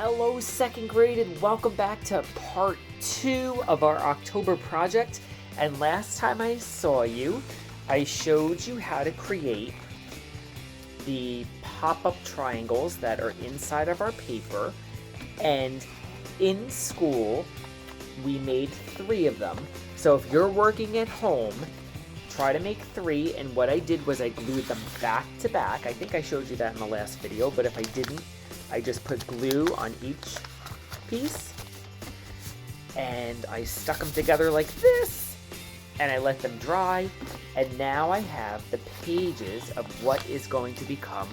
Hello, second grade, and welcome back to part 2 of our October project. And last time I saw you, I showed you how to create the pop-up triangles that are inside of our paper. And in school, we made 3 of them. So if you're working at home, try to make 3. And what I did was I glued them back to back. I think I showed you that in the last video, but if I didn't, I just put glue on each piece and I stuck them together like this and I let them dry, and now I have the pages of what is going to become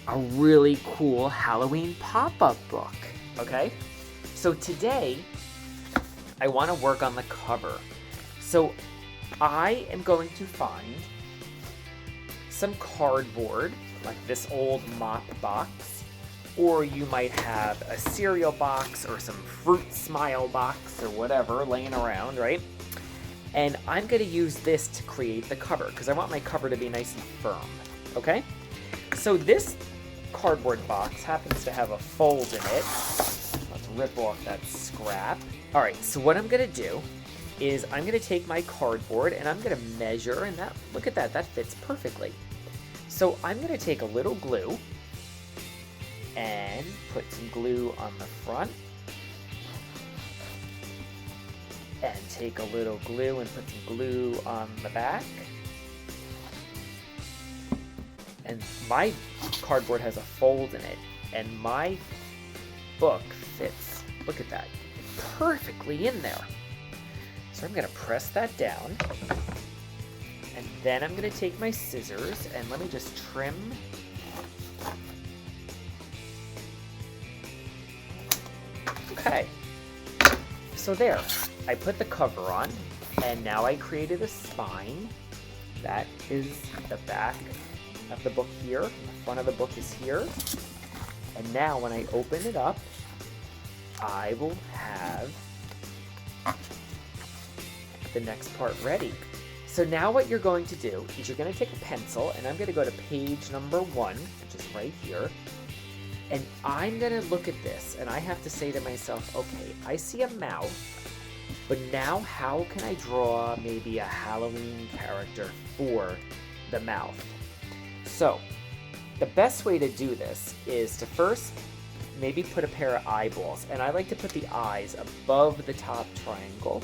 a really cool Halloween pop-up book. Okay, so today I want to work on the cover. So I am going to find some cardboard, like this old mop box, or you might have a cereal box or some fruit smile box or whatever laying around, right? And I'm going to use this to create the cover because I want my cover to be nice and firm, okay? So this cardboard box happens to have a fold in it. Let's rip off that scrap. All right, so what I'm going to do is I'm going to take my cardboard and I'm going to measure, and that, look at that, that fits perfectly. So I'm going to take a little glue and put some glue on the front, and take a little glue and put some glue on the back. And my cardboard has a fold in it, and my book fits, look at that, perfectly in there. So I'm going to press that down, and then I'm going to take my scissors and let me just trim. Okay, so there, I put the cover on, and now I created a spine. That is the back of the book here, the front of the book is here, and now when I open it up, I will have the next part ready. So now what you're going to do is you're going to take a pencil, and I'm going to go to page number 1, which is right here. And I'm going to look at this, and I have to say to myself, okay, I see a mouth, but now how can I draw maybe a Halloween character for the mouth? So, the best way to do this is to first maybe put a pair of eyeballs, and I like to put the eyes above the top triangle.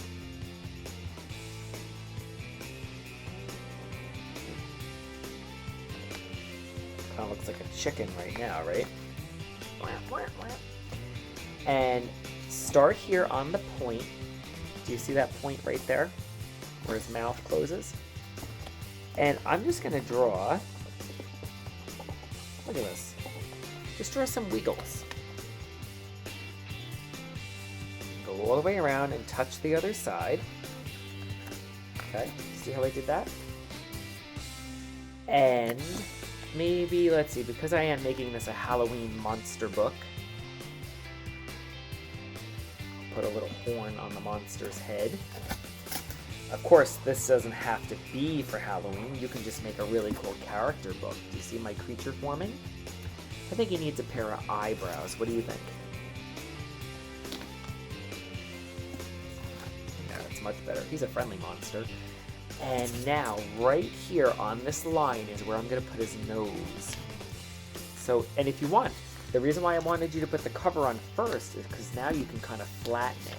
Kind of looks like a chicken right now, right? And start here on the point. Do you see that point right there where his mouth closes? And I'm just going to draw, look at this, just draw some wiggles. Go all the way around and touch the other side. Okay, see how I did that? And maybe, let's see, because I am making this a Halloween monster book, put a little horn on the monster's head. Of course, this doesn't have to be for Halloween. You can just make a really cool character book. Do you see my creature forming? I think he needs a pair of eyebrows. What do you think? Yeah, that's much better. He's a friendly monster. And now, right here on this line is where I'm going to put his nose. So, and if you want, the reason why I wanted you to put the cover on first is because now you can kind of flatten it.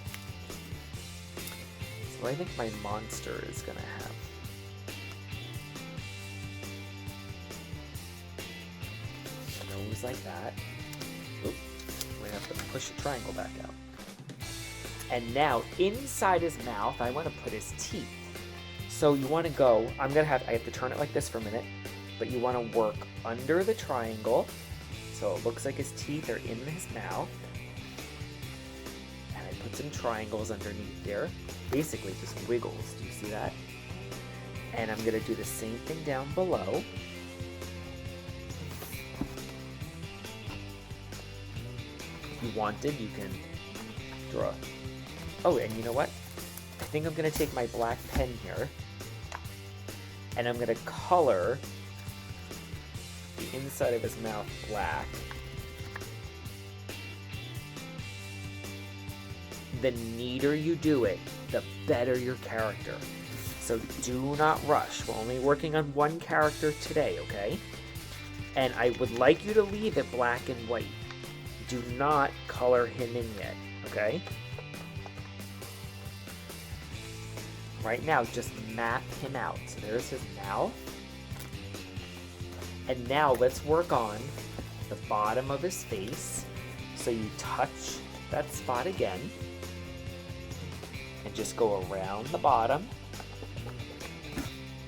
So I think my monster is going to have a nose like that. Oop, I'm going to have to push the triangle back out. And now, inside his mouth, I want to put his teeth. So you want to go, I have to turn it like this for a minute, but you want to work under the triangle, so it looks like his teeth are in his mouth. And I put some triangles underneath there, basically just wiggles, do you see that? And I'm going to do the same thing down below. If you wanted, you can draw. Oh, and you know what? I think I'm going to take my black pen here, and I'm going to color the inside of his mouth black. the neater you do it, the better your character. So do not rush. We're only working on one character today, okay? And I would like you to leave it black and white. Do not color him in yet, okay? Right now, just map him out. So there's his mouth. And now let's work on the bottom of his face. So you touch that spot again. And just go around the bottom.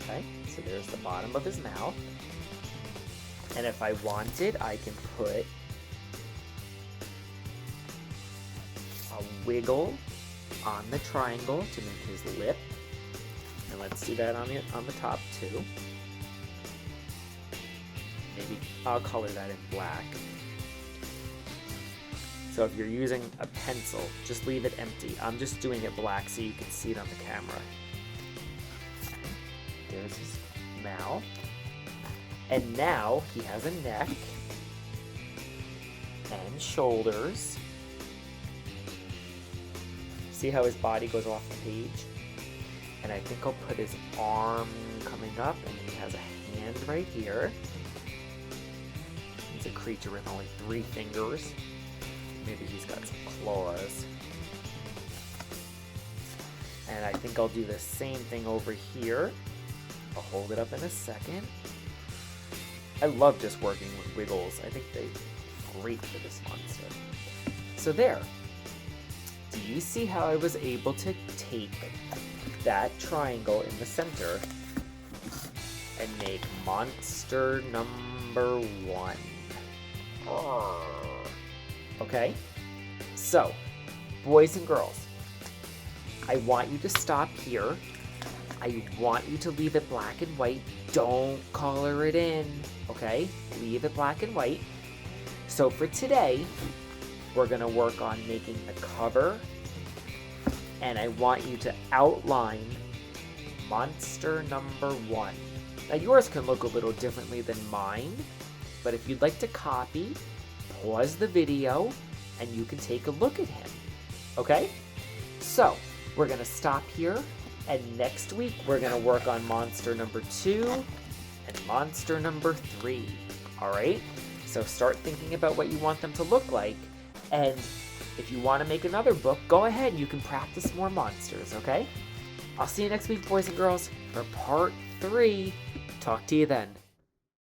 Okay, so there's the bottom of his mouth. And if I wanted, I can put a wiggle on the triangle to make his lip. And let's do that on the top too. Maybe I'll color that in black. So if you're using a pencil, just leave it empty. I'm just doing it black so you can see it on the camera. There's his mouth. And now he has a neck and shoulders. See how his body goes off the page? And I think I'll put his arm coming up, and he has a hand right here. He's a creature with only 3 fingers. Maybe he's got some claws. And I think I'll do the same thing over here. I'll hold it up in a second. I love just working with wiggles. I think they're great for this monster. So there. Do you see how I was able to take that triangle in the center and make monster number 1? Okay? So, boys and girls, I want you to stop here. I want you to leave it black and white. Don't color it in, okay? Leave it black and white. So for today, we're gonna work on making the cover, and I want you to outline monster number 1. Now yours can look a little differently than mine, but if you'd like to copy, pause the video, and you can take a look at him, okay? So, we're gonna stop here, and next week we're gonna work on monster number 2 and monster number 3, all right? So start thinking about what you want them to look like, and if you want to make another book, go ahead, you can practice more monsters, okay? I'll see you next week, boys and girls, for part 3. Talk to you then.